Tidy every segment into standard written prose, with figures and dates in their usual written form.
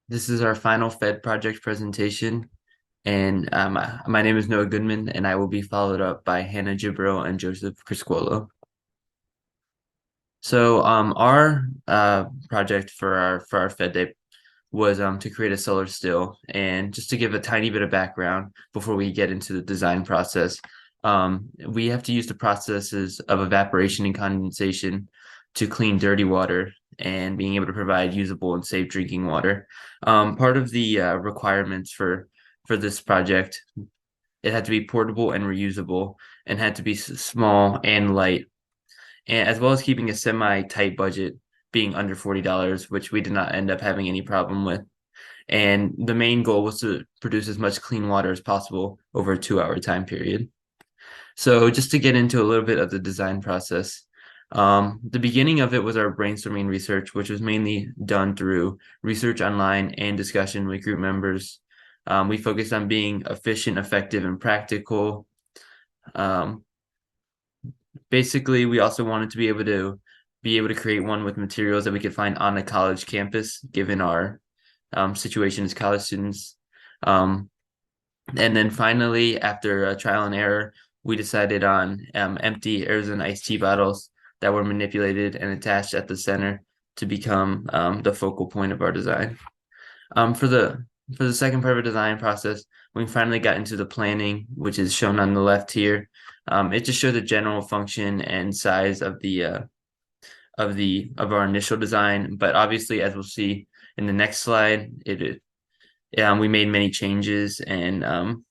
This is our final FED project presentation, and my name is Noah Goodman, and I will be followed up by Hannah Gibril and Joseph Criscuolo. So, our project for our FED day was to create a solar still, and just to give a tiny bit of background before we get into the design process, we have to use the processes of evaporation and condensation to clean dirty water and being able to provide usable and safe drinking water. Part of the requirements for this project, it had to be portable and reusable, and had to be small and light, and as well as keeping a semi-tight budget, being under $40, which we did not end up having any problem with. And the main goal was to produce as much clean water as possible over a 2 hour time period. So just to get into a little bit of the design process, the beginning of it was our brainstorming research, which was mainly done through research online and discussion with group members. We focused on being efficient, effective, and practical. Um, Basically, we also wanted to be able to create one with materials that we could find on a college campus, given our situation as college students. Um, and then finally, after trial and error, we decided on empty Arizona iced tea bottles that were manipulated and attached at the center to become the focal point of our design. For the second part of the design process, we finally got into the planning, which is shown on the left here. It just showed the general function and size of our initial design, but obviously, as we'll see in the next slide, we made many changes and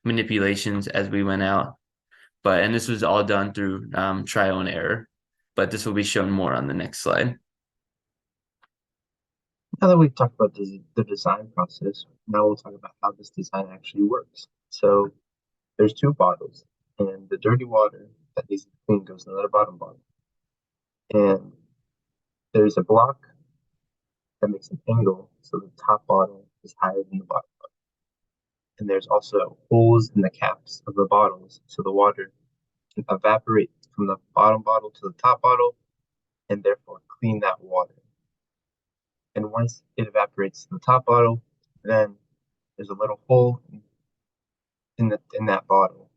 manipulations as we went out. And this was all done through trial and error. But this will be shown more on the next slide. Now that we've talked about the design process, now we'll talk about how this design actually works. So there's two bottles, and the dirty water that needs to be cleaned goes into the bottom bottle. And there's a block that makes an angle, so the top bottle is higher than the bottom. And there's also holes in the caps of the bottles, so the water can evaporate from the bottom bottle to the top bottle, and therefore clean that water. And once it evaporates to the top bottle, then there's a little hole in that bottle,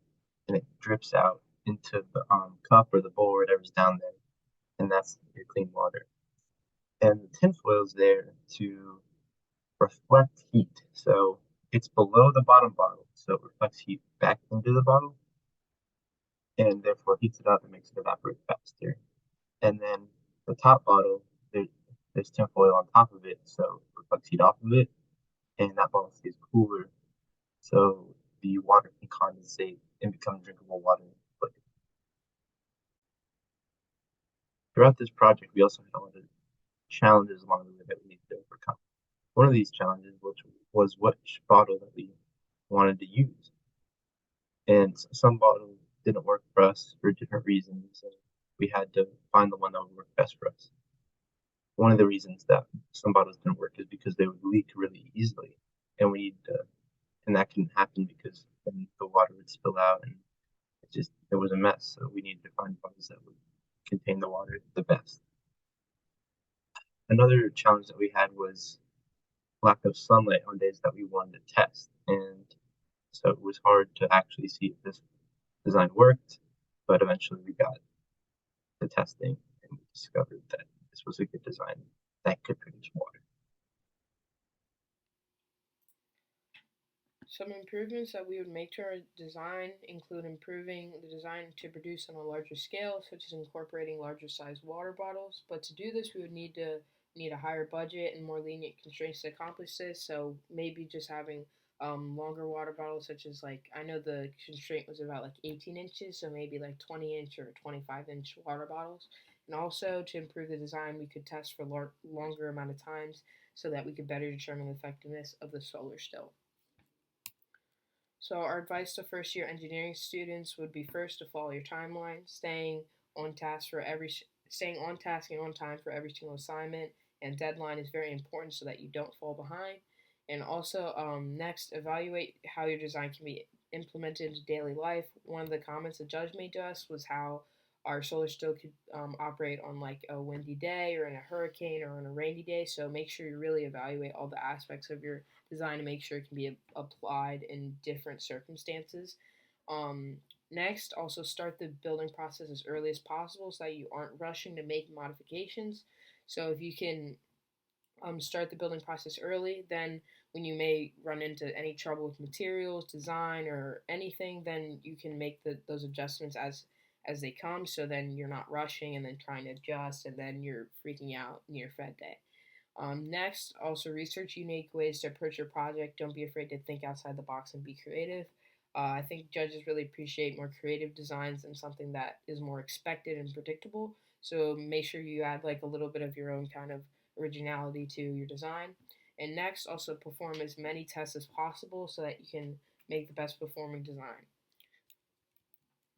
and it drips out into the cup or the bowl or whatever's down there, and that's your clean water. And the tinfoil is there to reflect heat, so it's below the bottom bottle, so it reflects heat back into the bottle, and therefore heats it up and makes it evaporate faster. And then the top bottle, there's tinfoil on top of it, so it reflects heat off of it, and that bottle stays cooler, so the water can condensate and become drinkable water. But throughout this project, we also had a lot of challenges along the way that we needed to overcome. One of these challenges was which bottle that we wanted to use. And some bottles didn't work for us for different reasons, and we had to find the one that would work best for us. One of the reasons that some bottles didn't work is because they would leak really easily, and and that can happen because then the water would spill out, and it was a mess. So we needed to find bottles that would contain the water the best. Another challenge that we had was lack of sunlight on days that we wanted to test, and so it was hard to actually see if this design worked. But eventually, we got the testing, and we discovered that this was a good design that could produce water. Some improvements that we would make to our design include improving the design to produce on a larger scale, such as incorporating larger sized water bottles. But to do this, we would need a higher budget and more lenient constraints to accomplish this. So maybe just having longer water bottles, such as like I know the constraint was about like 18 inches, so maybe like 20-inch or 25-inch water bottles. And also to improve the design, we could test for longer amount of times so that we could better determine the effectiveness of the solar still. So our advice to first year engineering students would be first to follow your timeline, on task for every staying on task and on time for every single assignment, and deadline is very important so that you don't fall behind. And also, next, evaluate how your design can be implemented into daily life. One of the comments the judge made to us was how our solar still could operate on like a windy day or in a hurricane or on a rainy day. So make sure you really evaluate all the aspects of your design to make sure it can be applied in different circumstances. Um, Next, also start the building process as early as possible so that you aren't rushing to make modifications. So if you can start the building process early, then when you may run into any trouble with materials, design, or anything, then you can make those adjustments as they come. So then you're not rushing and then trying to adjust, and then you're freaking out near Fed Day. Next, also research unique ways to approach your project. Don't be afraid to think outside the box and be creative. I think judges really appreciate more creative designs than something that is more expected and predictable. So make sure you add like a little bit of your own kind of originality to your design. And next, also perform as many tests as possible so that you can make the best performing design.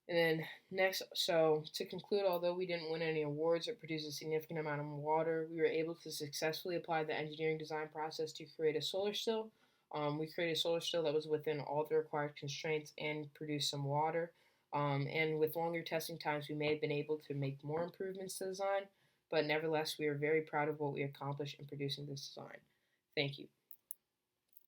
And then next, so to conclude, although we didn't win any awards or produce a significant amount of water, we were able to successfully apply the engineering design process to create a solar still. We created a solar still that was within all the required constraints and produced some water. And with longer testing times, we may have been able to make more improvements to the design, but nevertheless, we are very proud of what we accomplished in producing this design. Thank you.